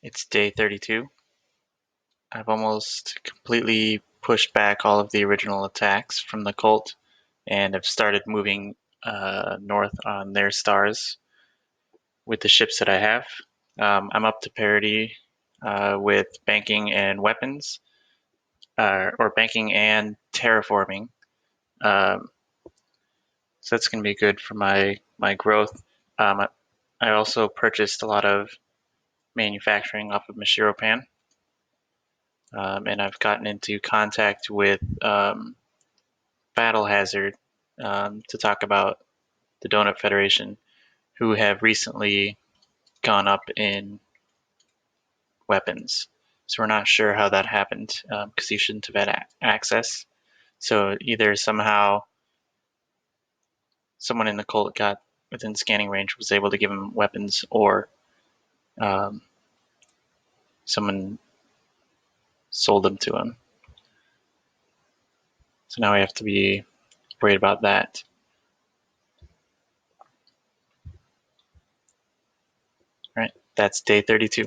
It's day 32. I've almost completely pushed back all of the original attacks from the cult, and I've started moving north on their stars with the ships that I have. I'm up to parity with banking and weapons, or banking and terraforming. Um, so that's going to be good for my growth. I also purchased a lot of manufacturing off of Mashiropan. And I've gotten into contact with BattleHazard to talk about the Donut Federation, who have recently gone up in weapons. So we're not sure how that happened because he shouldn't have had access. So either somehow someone in the cult got within scanning range, was able to give him weapons, or um, someone sold them to him. So now we have to be worried about that. All right, that's day 32.